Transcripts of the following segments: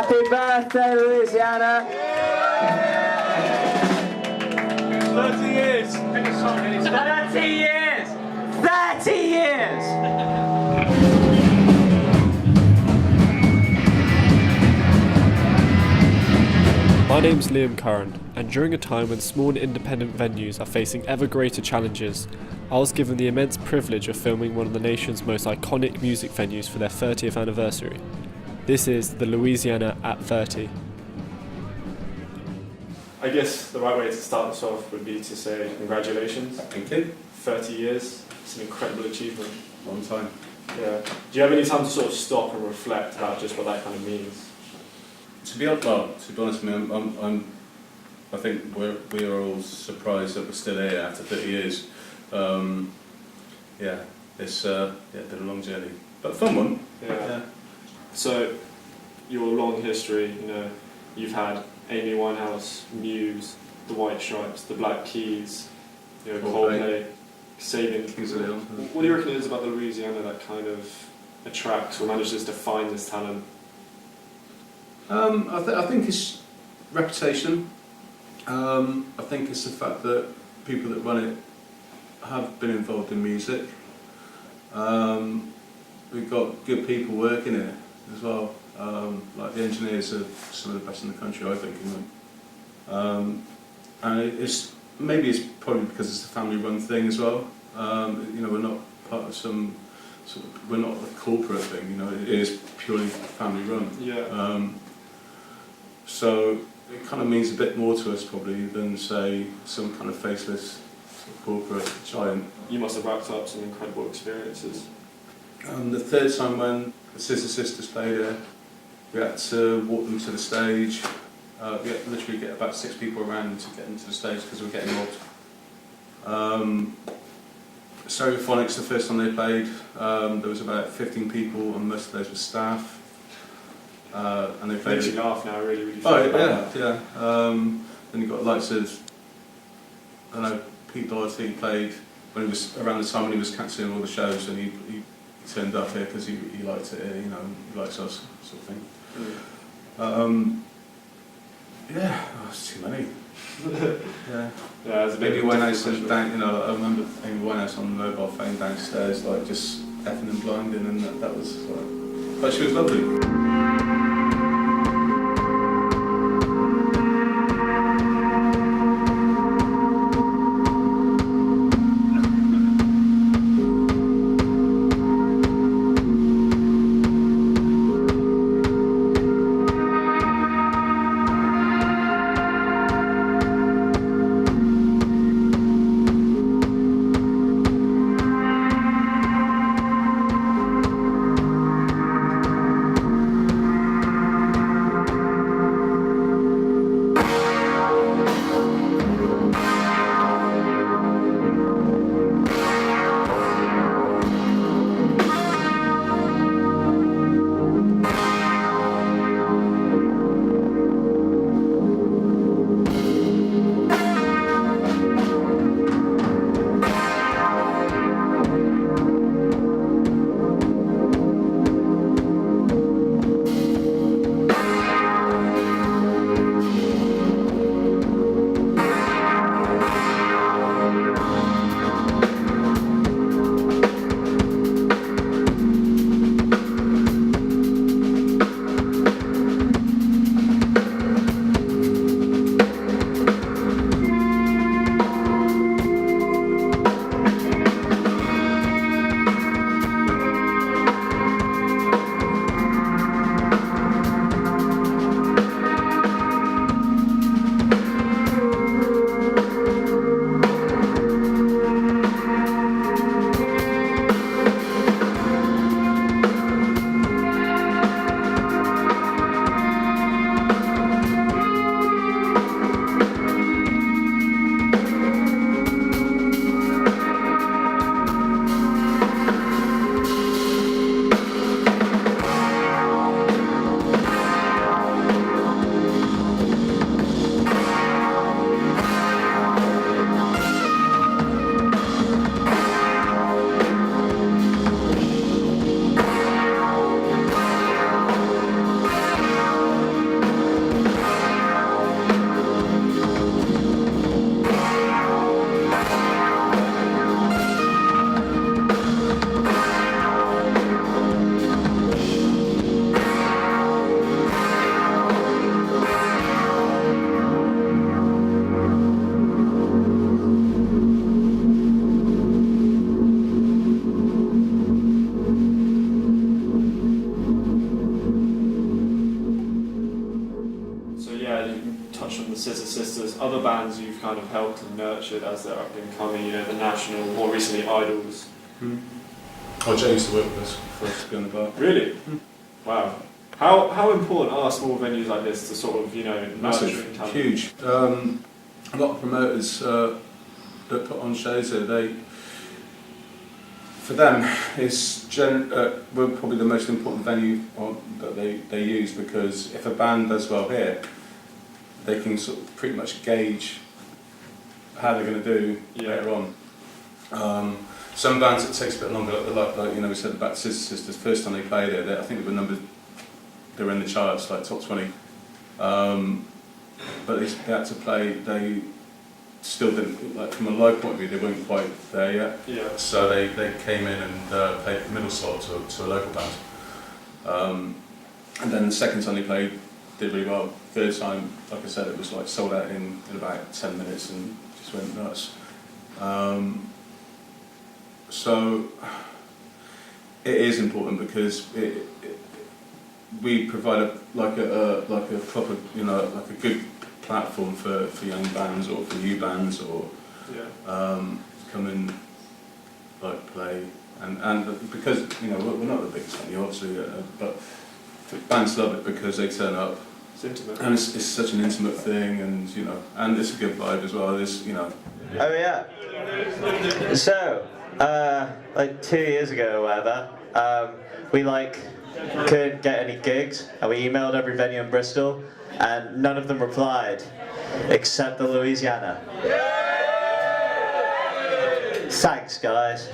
Happy birthday, Louisiana. 30 years. 30 years. 30 years. My name's Curran, and during a time when small and independent venues are facing ever greater challenges, I was given the immense privilege of filming one of the nation's most iconic music venues for their 30th anniversary. This is the Louisiana At 30. I guess the right way to start this off would be to say congratulations. Thank you. 30 years, it's an incredible achievement. Long time. Yeah. Do you have any time to sort of stop and reflect about just what that kind of means? To be honest with me, I think we are all surprised that we're still here after 30 years. It's been a long journey, but a fun one. Yeah. So, your long history, you've had Amy Winehouse, Muse, the White Stripes, the Black Keys, Coldplay, Sabin. What do you reckon it is about the Louisiana that kind of attracts or manages to find this talent? I think it's reputation. I think it's the fact that people that run it have been involved in music. We've got good people working it as well. Like the engineers are some of the best in the country, I think. And it's probably because it's a family-run thing as well. We're not part of some we're not a corporate thing. It is purely family-run. Yeah. So it kind of means a bit more to us probably than say some kind of faceless corporate giant. You must have racked up some incredible experiences. The third time when the Scissor Sisters played here, we had to walk them to the stage. We had to literally get about 6 people around to get them to the stage because we were getting mobbed. Stereophonics, the first time they played, there was about 15 people and most of those were staff. And they played. Makes you laugh now, really, really. Yeah. Then you got likes of, Pete Doherty played when he was around the time when he was cancelling all the shows, and he turned up here because he liked it here, he likes us, sort of thing. It's too many. Yeah, Amy Winehouse was down. I remember Amy Winehouse on the mobile phone downstairs, like just effing and blinding, and that was like. But she was lovely. there's other bands you've kind of helped and nurtured as they're up and coming, you know, the National, more recently Idols. Oh, Jay used to work with us before I used to go in the bar. Really? Wow. How important are small venues like this to sort of, you know, nurturing talent? Huge. A lot of promoters that put on shows here, for them, we're probably the most important venue that they use, because if a band does well here, they can sort of pretty much gauge how they're going to do later on. Some bands it takes a bit longer, like you know, we said about Sister Sisters. First time they played it, I think they were in the charts, like top 20. But they had to play. They still didn't, like, from a live point of view, they weren't quite there yet. Yeah. So they came in and played middle slot to a local band. And then the second time they played, did really well. Third time, like I said, it was like sold out in about 10 minutes and just went nuts. So it is important because we provide a proper, you know, like a good platform for young bands or for new bands or come and like play and because, you know, we're not the biggest venue obviously, but bands love it because they turn up. It's intimate. And it's such an intimate thing, and you know, and it's a good vibe as well. There's, you know. Oh yeah. So, like 2 years ago or whatever, we couldn't get any gigs, and we emailed every venue in Bristol, and none of them replied, except the Louisiana. Thanks, guys.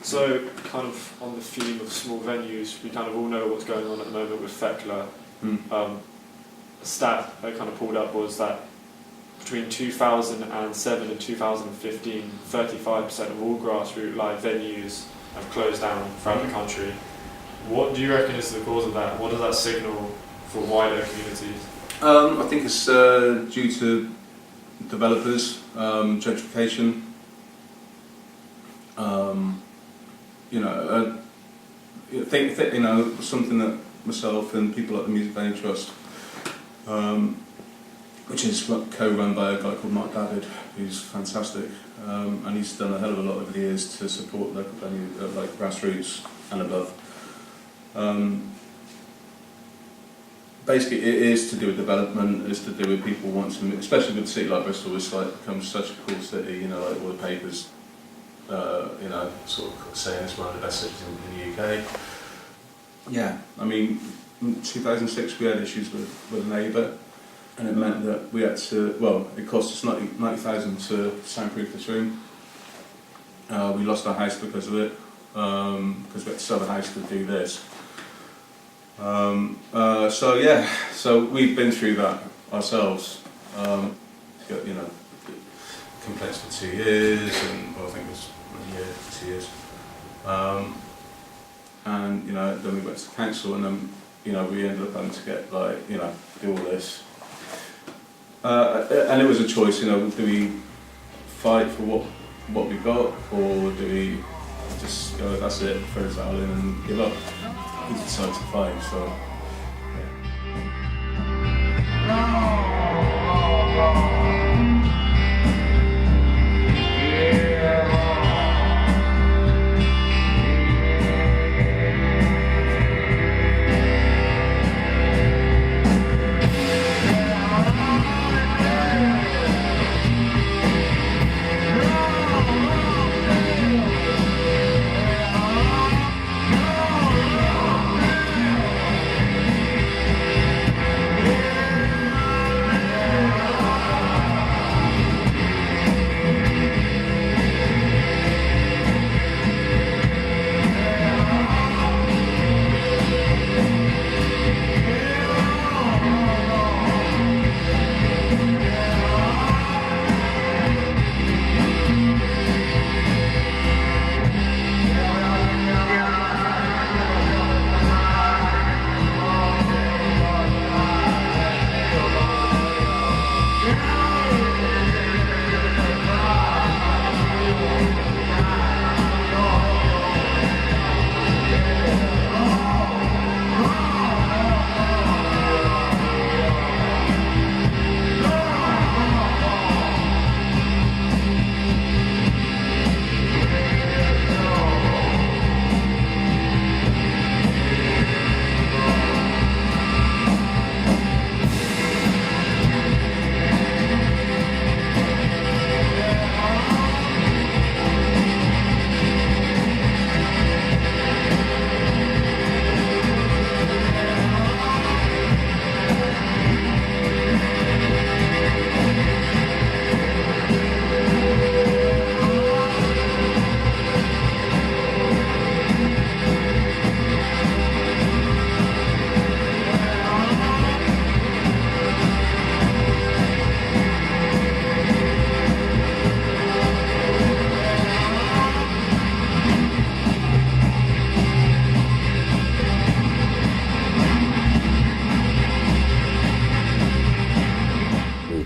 So, kind of on the theme of small venues, we kind of all know what's going on at the moment with Thekla. A stat I kind of pulled up was that between 2007 and 2015, 35% of all grassroots live venues have closed down throughout the country. What do you reckon is the cause of that? What does that signal for wider communities? I think it's due to developers, gentrification. You know, I think you know, something that myself and people like the Music Venue Trust, which is co-run by a guy called Mark David, who's fantastic, and he's done a hell of a lot over the years to support local venue, like grassroots and above. Basically, it is to do with development, it's to do with people wanting, especially with a city like Bristol, it's like become such a cool city, you know, like all the papers, you know, sort of saying it's one of the best cities in the UK. yeah, I mean, in 2006 we had issues with a neighbour, and it meant that we had to, well, it cost us 90,000 to soundproof this room. We lost our house because of it, because we had to sell the house to do this. So yeah, so we've been through that ourselves. You know, complaints for 2 years, and well, I think it was a year, 2 years. And you know, then we went to council, and then you know we ended up having to get like do all this. And it was a choice. You know, do we fight for what we got, or do we just go, that's it, throw the towel in and give up? We decided to fight. So.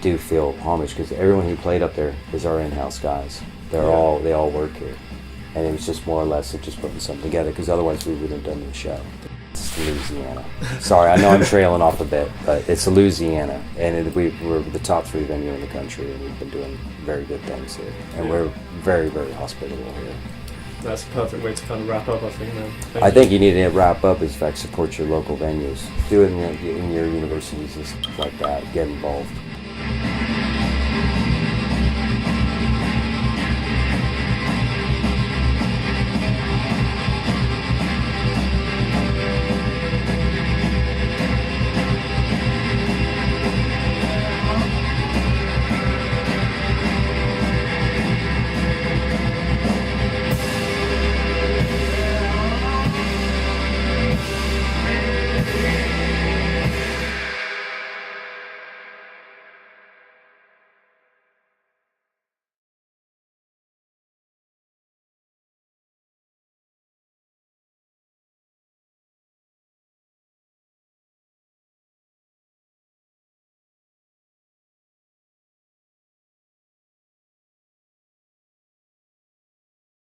Do feel homage because everyone who played up there is our in-house guys. They all work here, and it was just more or less of just putting something together, because otherwise we wouldn't have done the show. It's Louisiana. Sorry, I know I'm trailing off a bit, but it's Louisiana, and we're the top 3 venue in the country, and we've been doing very good things here, and we're very, very hospitable here. That's a perfect way to kind of wrap up, I think, man. I think you need to wrap up is, in fact, support your local venues. Do it in your universities and stuff like that. Get involved.